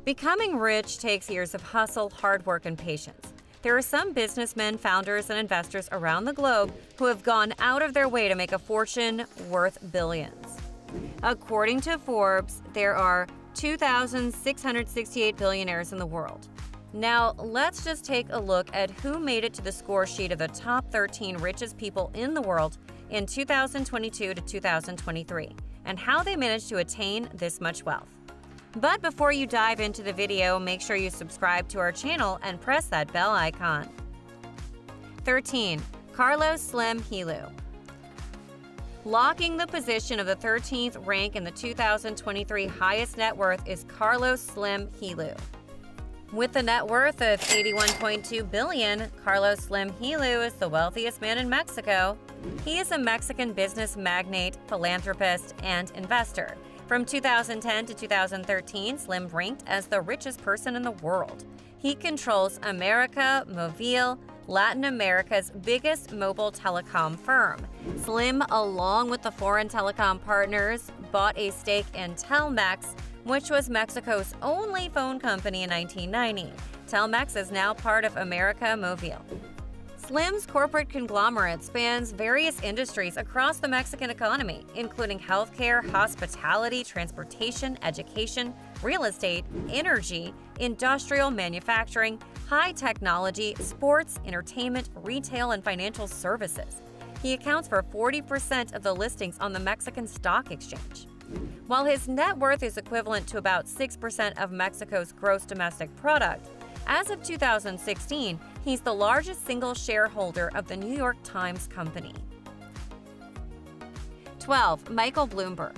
Becoming rich takes years of hustle, hard work, and patience. There are some businessmen, founders, and investors around the globe who have gone out of their way to make a fortune worth billions. According to Forbes, there are 2,668 billionaires in the world. Now, let's just take a look at who made it to the score sheet of the top 13 richest people in the world in 2022 to 2023, and how they managed to attain this much wealth. But before you dive into the video, make sure you subscribe to our channel and press that bell icon. 13. Carlos Slim Helu. Locking the position of the 13th rank in the 2023 highest net worth is Carlos Slim Helu. With a net worth of $81.2 billion, Carlos Slim Helu is the wealthiest man in Mexico. He is a Mexican business magnate, philanthropist, and investor. From 2010 to 2013, Slim ranked as the richest person in the world. He controls América Móvil, Latin America's biggest mobile telecom firm. Slim, along with the foreign telecom partners, bought a stake in Telmex, which was Mexico's only phone company in 1990. Telmex is now part of América Móvil. Slim's corporate conglomerate spans various industries across the Mexican economy, including healthcare, hospitality, transportation, education, real estate, energy, industrial manufacturing, high technology, sports, entertainment, retail, and financial services. He accounts for 40% of the listings on the Mexican Stock Exchange. While his net worth is equivalent to about 6% of Mexico's gross domestic product, as of 2016, he's the largest single shareholder of the New York Times Company. 12. Michael Bloomberg.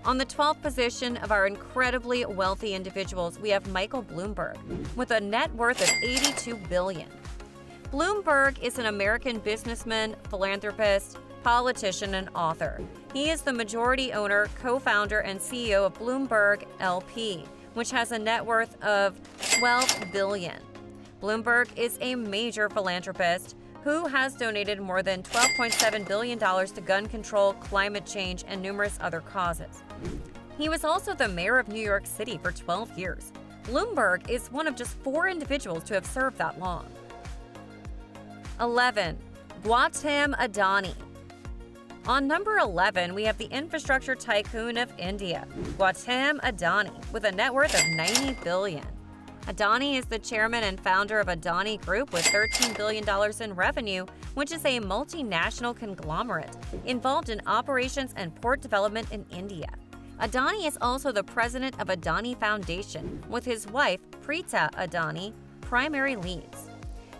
On the 12th position of our incredibly wealthy individuals, we have Michael Bloomberg, with a net worth of $82 billion. Bloomberg is an American businessman, philanthropist, politician, and author. He is the majority owner, co-founder, and CEO of Bloomberg LP, which has a net worth of $12 billion. Bloomberg is a major philanthropist who has donated more than $12.7 billion to gun control, climate change, and numerous other causes. He was also the mayor of New York City for 12 years. Bloomberg is one of just 4 individuals to have served that long. 11. Gautam Adani. On number 11, we have the infrastructure tycoon of India, Gautam Adani, with a net worth of $90 billion. Adani is the chairman and founder of Adani Group with $13 billion in revenue, which is a multinational conglomerate involved in operations and port development in India. Adani is also the president of Adani Foundation, with his wife, Preeta Adani, primary leads.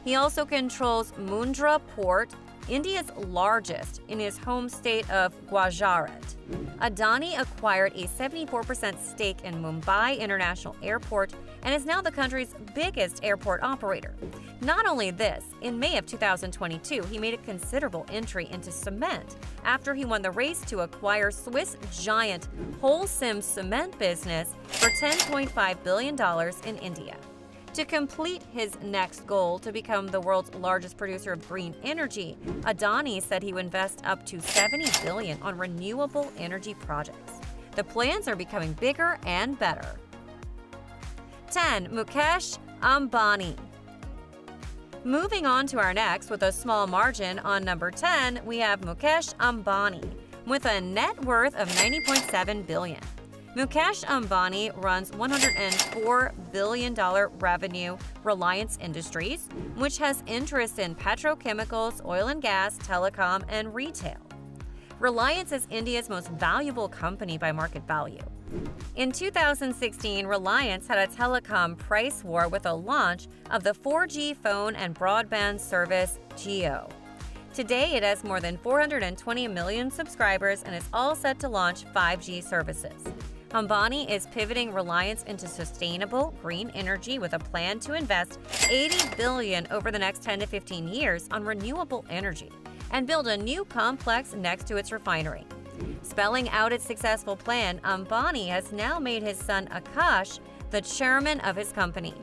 He also controls Mundra Port, India's largest, in his home state of Gujarat. Adani acquired a 74% stake in Mumbai International Airport and is now the country's biggest airport operator. Not only this, in May of 2022, he made a considerable entry into cement after he won the race to acquire Swiss giant Holcim cement business for $10.5 billion in India. To complete his next goal to become the world's largest producer of green energy, Adani said he would invest up to $70 billion on renewable energy projects. The plans are becoming bigger and better. 10. Mukesh Ambani. Moving on to our next with a small margin, on number 10, we have Mukesh Ambani with a net worth of $90.7 billion. Mukesh Ambani runs $104 billion revenue Reliance Industries, which has interests in petrochemicals, oil and gas, telecom, and retail. Reliance is India's most valuable company by market value. In 2016, Reliance had a telecom price war with the launch of the 4G phone and broadband service Jio. Today, it has more than 420 million subscribers and is all set to launch 5G services. Ambani is pivoting Reliance into sustainable, green energy with a plan to invest $80 billion over the next 10 to 15 years on renewable energy and build a new complex next to its refinery. Spelling out its successful plan, Ambani has now made his son Akash the chairman of his company,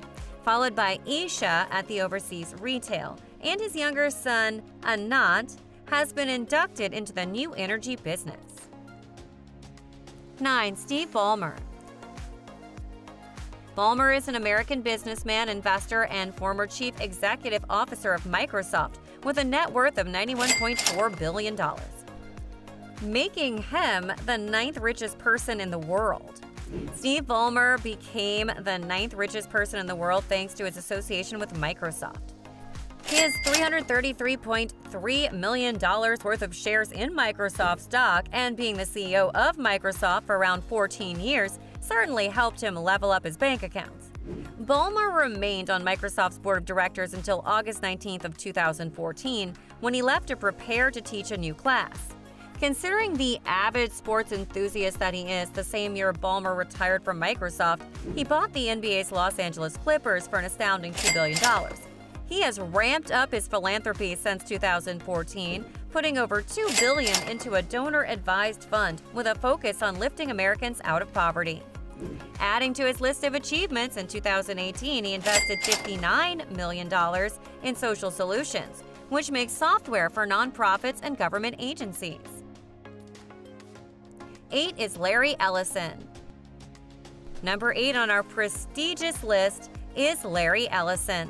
followed by Isha at the overseas retail, and his younger son, Anant, has been inducted into the new energy business. 9. Steve Balmer. Balmer is an American businessman, investor, and former chief executive officer of Microsoft with a net worth of $91.4 billion, making him the ninth richest person in the world. Steve Ballmer became the ninth richest person in the world thanks to his association with Microsoft. He has $333.3 million worth of shares in Microsoft stock, and being the CEO of Microsoft for around 14 years certainly helped him level up his bank accounts. Balmer remained on Microsoft's board of directors until August 19 of 2014, when he left to prepare to teach a new class. Considering the avid sports enthusiast that he is, the same year Balmer retired from Microsoft, he bought the NBA's Los Angeles Clippers for an astounding $2 billion. He has ramped up his philanthropy since 2014, putting over $2 billion into a donor-advised fund with a focus on lifting Americans out of poverty. Adding to his list of achievements, in 2018 he invested $59 million in social solutions, which makes software for nonprofits and government agencies. 8 is Larry Ellison. Number 8 on our prestigious list is Larry Ellison.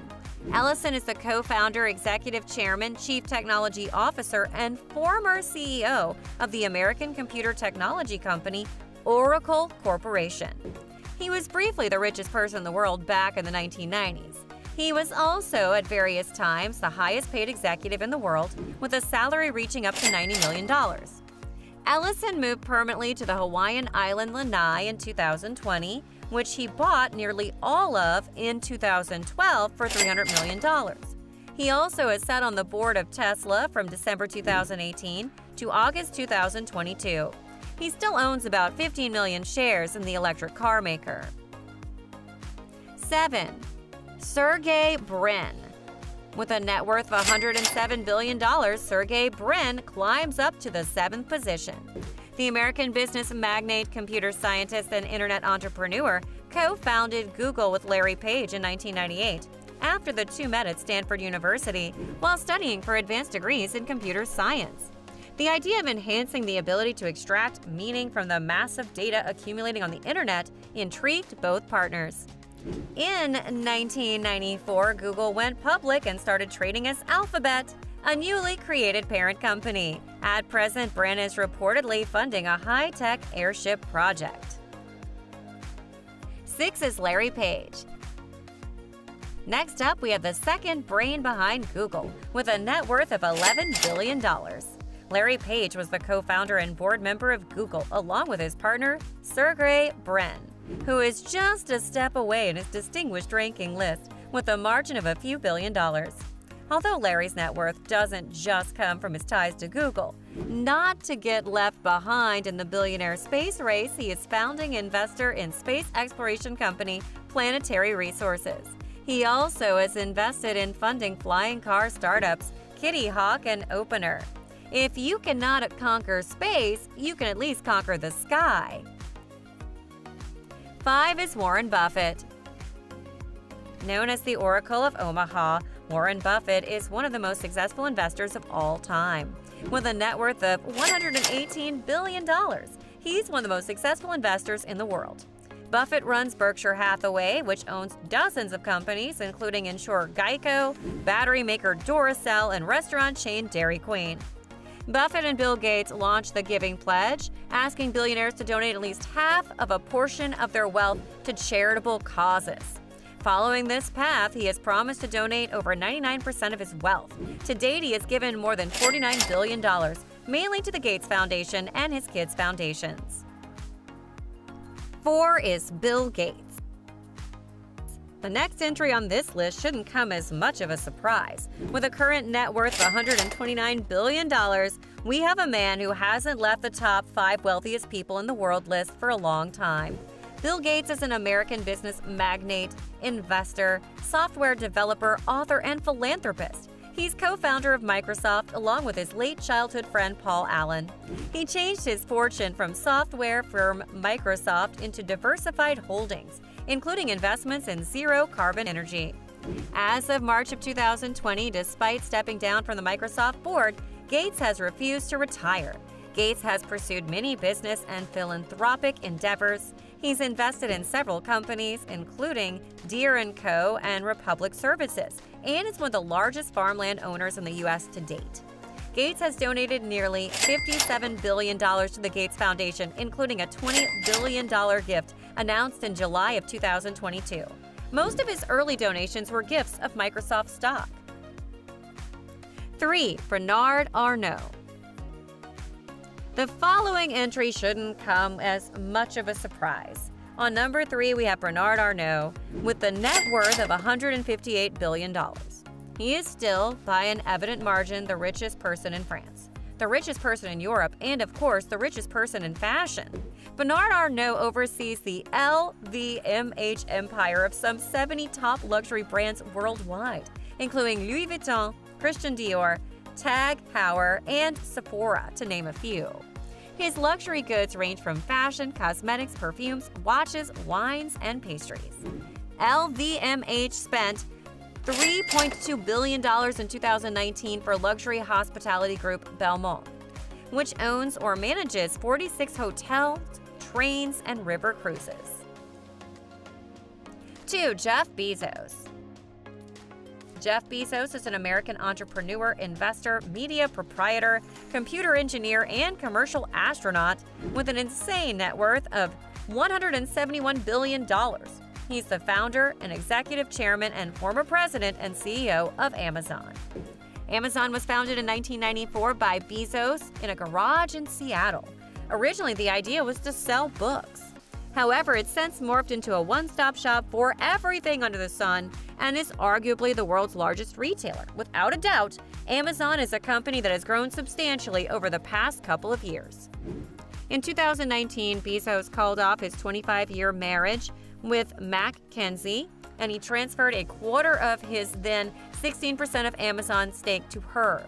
Ellison is the co-founder, executive chairman, chief technology officer, and former CEO of the American computer technology company Oracle Corporation. He was briefly the richest person in the world back in the 1990s. He was also, at various times, the highest-paid executive in the world, with a salary reaching up to $90 million. Ellison moved permanently to the Hawaiian island Lanai in 2020, which he bought nearly all of in 2012 for $300 million. He also has sat on the board of Tesla from December 2018 to August 2022. He still owns about 15 million shares in the electric car maker. 7. Sergey Brin. With a net worth of $107 billion, Sergey Brin climbs up to the 7th position. The American business magnate, computer scientist, and internet entrepreneur co-founded Google with Larry Page in 1998 after the two met at Stanford University while studying for advanced degrees in computer science. The idea of enhancing the ability to extract meaning from the massive data accumulating on the internet intrigued both partners. In 1994, Google went public and started trading as Alphabet, a newly created parent company. At present, Brin is reportedly funding a high-tech airship project. 6 is Larry Page. Next up, we have the second brain behind Google, with a net worth of $11 billion. Larry Page was the co-founder and board member of Google, along with his partner, Sergey Brin, who is just a step away in his distinguished ranking list, with a margin of a few $1 billion. Although Larry's net worth doesn't just come from his ties to Google. Not to get left behind in the billionaire space race, he is founding investor in space exploration company Planetary Resources. He also is invested in funding flying car startups Kitty Hawk and Opener. If you cannot conquer space, you can at least conquer the sky. 5 is Warren Buffett. Known as the Oracle of Omaha, Warren Buffett is one of the most successful investors of all time. With a net worth of $118 billion, he's one of the most successful investors in the world. Buffett runs Berkshire Hathaway, which owns dozens of companies, including insurer Geico, battery maker Duracell, and restaurant chain Dairy Queen. Buffett and Bill Gates launched the Giving Pledge, asking billionaires to donate at least half of a portion of their wealth to charitable causes. Following this path, he has promised to donate over 99% of his wealth. To date, he has given more than $49 billion, mainly to the Gates Foundation and his kids' foundations. 4 is Bill Gates. The next entry on this list shouldn't come as much of a surprise. With a current net worth of $129 billion, we have a man who hasn't left the top 5 wealthiest people in the world list for a long time. Bill Gates is an American business magnate, investor, software developer, author, and philanthropist. He's co-founder of Microsoft along with his late childhood friend Paul Allen. He changed his fortune from software firm Microsoft into diversified holdings, including investments in zero-carbon energy. As of March of 2020, despite stepping down from the Microsoft board, Gates has refused to retire. Gates has pursued many business and philanthropic endeavors. He's invested in several companies, including Deere & Co. and Republic Services, and is one of the largest farmland owners in the U.S. to date. Gates has donated nearly $57 billion to the Gates Foundation, including a $20 billion gift announced in July of 2022. Most of his early donations were gifts of Microsoft stock. 3. Bernard Arnault. The following entry shouldn't come as much of a surprise. On number 3, we have Bernard Arnault with a net worth of $158 billion. He is still, by an evident margin, the richest person in France, the richest person in Europe, and of course, the richest person in fashion. Bernard Arnault oversees the LVMH empire of some 70 top luxury brands worldwide, including Louis Vuitton, Christian Dior, Tag Heuer, and Sephora, to name a few. His luxury goods range from fashion, cosmetics, perfumes, watches, wines, and pastries. LVMH spent $3.2 billion in 2019 for luxury hospitality group Balmer, which owns or manages 46 hotels, trains, and river cruises. 2. Jeff Bezos. Jeff Bezos is an American entrepreneur, investor, media proprietor, computer engineer, and commercial astronaut with an insane net worth of $171 billion. He's the founder and executive chairman and former president and CEO of Amazon. Amazon was founded in 1994 by Bezos in a garage in Seattle. Originally, the idea was to sell books. However, it's since morphed into a one-stop shop for everything under the sun and is arguably the world's largest retailer. Without a doubt, Amazon is a company that has grown substantially over the past couple of years. In 2019, Bezos called off his 25-year marriage with Mackenzie, and he transferred a quarter of his then 16% of Amazon's stake to her.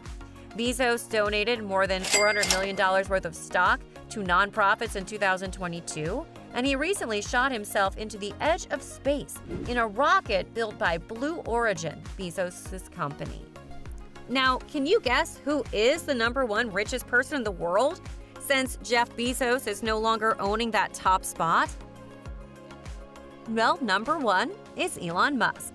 Bezos donated more than $400 million worth of stock to nonprofits in 2022, and he recently shot himself into the edge of space in a rocket built by Blue Origin, Bezos' company. Now, can you guess who is the #1 richest person in the world, since Jeff Bezos is no longer owning that top spot? Well, #1 is Elon Musk.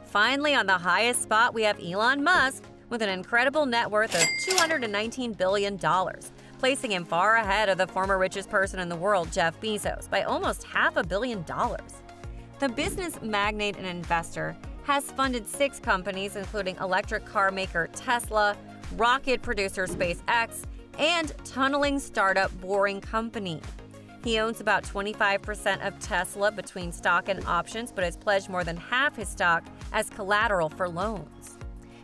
Finally, on the highest spot, we have Elon Musk with an incredible net worth of $219 billion, placing him far ahead of the former richest person in the world, Jeff Bezos, by almost $500 million. The business magnate and investor has funded 6 companies, including electric car maker Tesla, rocket producer SpaceX, and tunneling startup Boring Company. He owns about 25% of Tesla between stock and options, but has pledged more than half his stock as collateral for loans.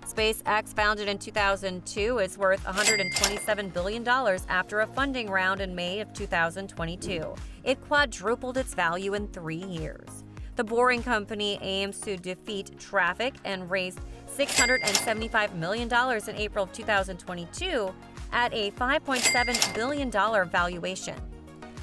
SpaceX, founded in 2002, is worth $127 billion after a funding round in May of 2022. It quadrupled its value in 3 years. The Boring Company aims to defeat traffic and raised $675 million in April of 2022 at a $5.7 billion valuation.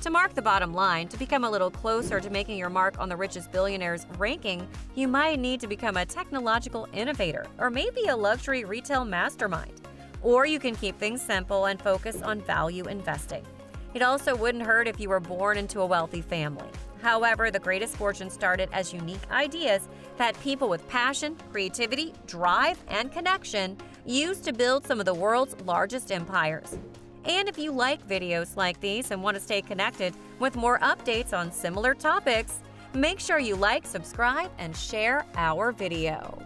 To mark the bottom line, to become a little closer to making your mark on the richest billionaires ranking, you might need to become a technological innovator or maybe a luxury retail mastermind. Or you can keep things simple and focus on value investing. It also wouldn't hurt if you were born into a wealthy family. However, the greatest fortune started as unique ideas that people with passion, creativity, drive, and connection used to build some of the world's largest empires. And if you like videos like these and want to stay connected with more updates on similar topics, make sure you like, subscribe, and share our video.